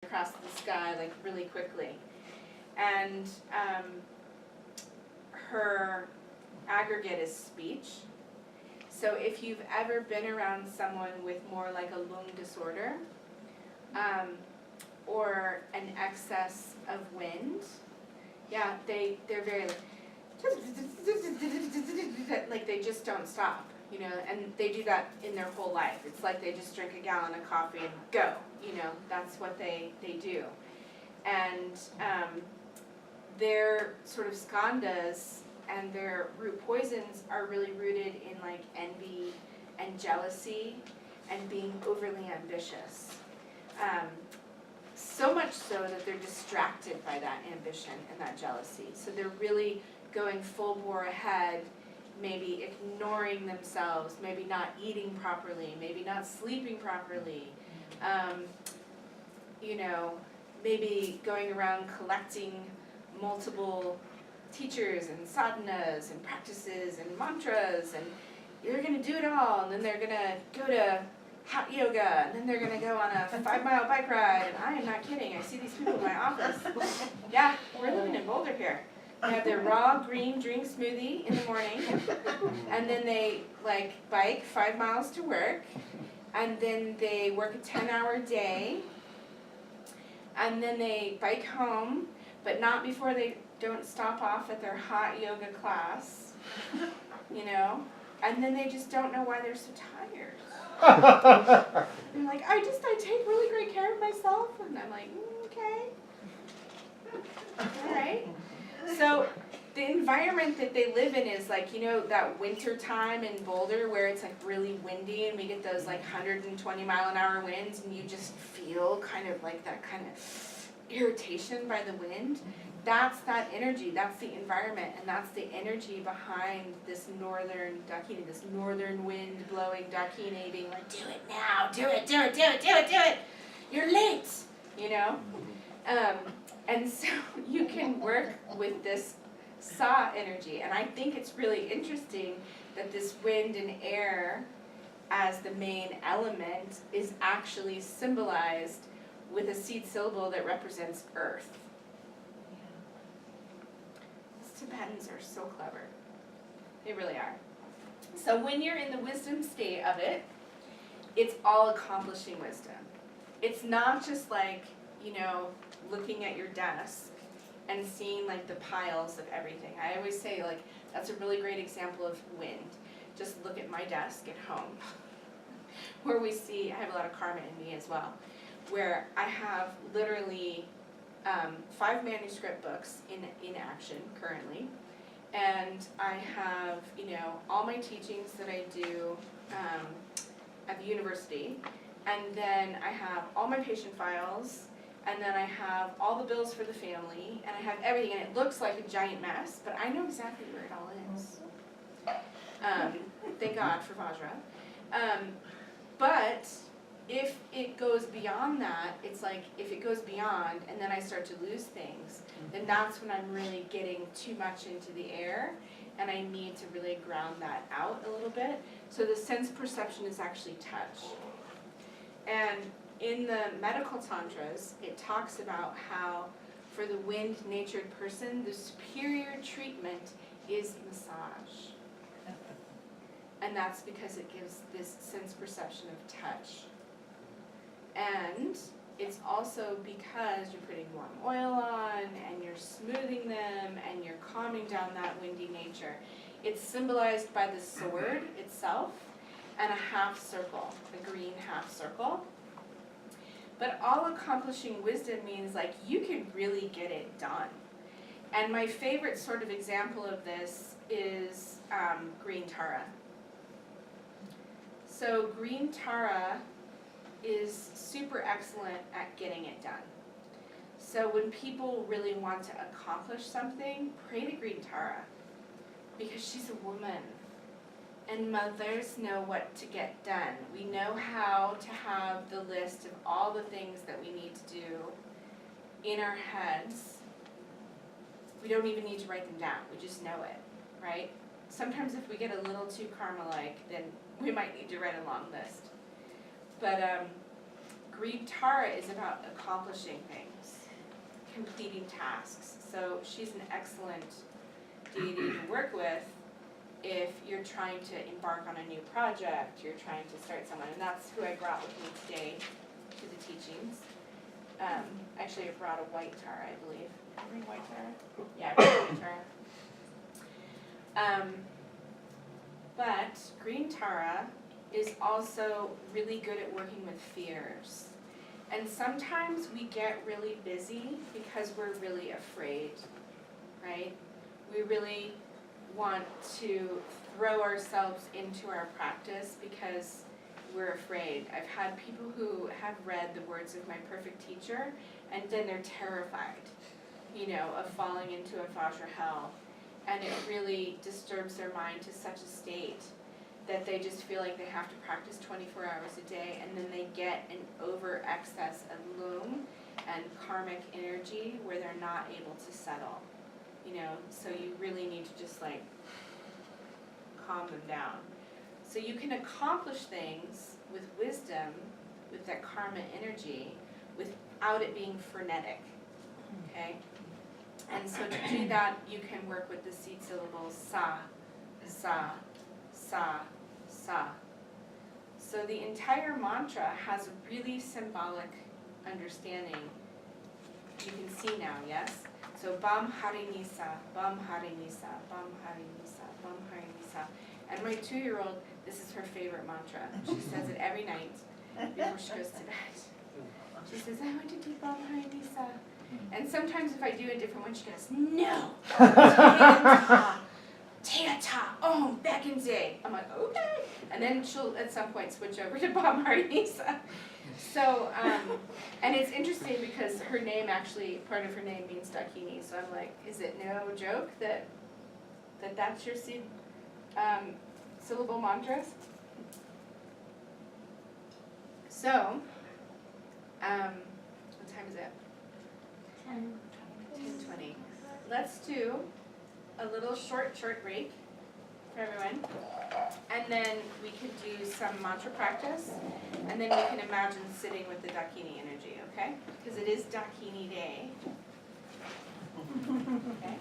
across the sky like really quickly. And her aggregate is speech. So if you've ever been around someone with more like a lung disorder, or an excess of wind, yeah, they're very like they just don't stop, you know, and they do that in their whole life. It's like they just drink a gallon of coffee and go, you know, that's what they do. And their sort of skandhas and their root poisons are really rooted in like envy and jealousy and being overly ambitious. So much so that they're distracted by that ambition and that jealousy. So they're really going full bore ahead, maybe ignoring themselves, maybe not eating properly, maybe not sleeping properly, you know, maybe going around collecting multiple teachers and sadhanas and practices and mantras, and you're going to do it all, and then they're going to go to hot yoga, and then they're going to go on a 5-mile bike ride, and I am not kidding, I see these people in my office. Yeah, we're living in Boulder here. They have their raw green drink smoothie in the morning, and then they like bike 5 miles to work, and then they work a 10-hour day, and then they bike home, but not before they don't stop off at their hot yoga class, you know, and then they just don't know why they're so tired. I'm like, I take really great care of myself, and I'm like, okay, all right. So the environment that they live in is like, you know, that winter time in Boulder where it's like really windy and we get those like 120-mile-an-hour winds, and you just feel kind of like that kind of irritation by the wind. That's that energy, that's the environment, and that's the energy behind this northern dakini, this northern wind blowing dakini being like, do it now, do it, do it, do it, do it, do it, you're late, you know? And so you can work with this sa energy, and I think it's really interesting that this wind and air as the main element is actually symbolized with a seed syllable that represents earth. Tibetans are so clever. They really are. So when you're in the wisdom state of it, it's all accomplishing wisdom. It's not just like, you know, looking at your desk and seeing like the piles of everything. I always say like, that's a really great example of wind. Just look at my desk at home where we see, I have a lot of karma in me as well, where I have literally 5 manuscript books in action currently, and I have, you know, all my teachings that I do at the university, and then I have all my patient files, and then I have all the bills for the family, and I have everything, and it looks like a giant mess, but I know exactly where it all is. Thank God for Vajra. But if it goes beyond that, it's like if it goes beyond and then I start to lose things, then that's when I'm really getting too much into the air, and I need to really ground that out a little bit. So the sense perception is actually touch. And in the medical tantras, it talks about how for the wind-natured person, the superior treatment is massage. And that's because it gives this sense perception of touch. And it's also because you're putting warm oil on and you're smoothing them and you're calming down that windy nature. It's symbolized by the sword itself and a half circle, a green half circle. But all accomplishing wisdom means like you can really get it done. And my favorite sort of example of this is green Tara. So green Tara is super excellent at getting it done. So when people really want to accomplish something, pray to green Tara, because she's a woman. And mothers know what to get done. We know how to have the list of all the things that we need to do in our heads. We don't even need to write them down. We just know it, right? Sometimes if we get a little too karma-like, then we might need to write a long list. But Green Tara is about accomplishing things, completing tasks. So she's an excellent deity to work with if you're trying to embark on a new project, you're trying to start someone, and that's who I brought with me today to the teachings. Actually, I brought a white Tara, I believe. Did I bring white Tara? Yeah, I brought white Tara. But Green Tara is also really good at working with fears. And sometimes we get really busy because we're really afraid, right? We really want to throw ourselves into our practice because we're afraid. I've had people who have read the words of my perfect teacher and then they're terrified, of falling into a fosh or hell. And it really disturbs their mind to such a state that they just feel like they have to practice 24 hours a day, and then they get an over excess of loom and karmic energy where they're not able to settle. So you really need to just calm them down. So you can accomplish things with wisdom, with that karma energy, without it being frenetic, okay? And so to do that, you can work with the seed syllables sa, sa, sa, sa. So the entire mantra has a really symbolic understanding. You can see now, yes? So Bam Hari Nisa, Bam Hari Nisa, Bam Hari Nisa, Bam Hari Nisa. And my 2-year-old, this is her favorite mantra. She says it every night before she goes to bed. She says, I want to do Bam Hari Nisa. And sometimes if I do a different one, she goes, no! Teata, oh, back in day. I'm like, okay. And then she'll at some point switch over to Bam Hari Nisa. So, and it's interesting because her name actually, part of her name means Dakini. So I'm like, is it no joke that's your seed syllable mantras? So, what time is it? 10:20. Let's do a little short break for everyone. And then we could do some mantra practice. And then we can imagine sitting with the Dakini energy, okay? Because it is Dakini Day. Okay?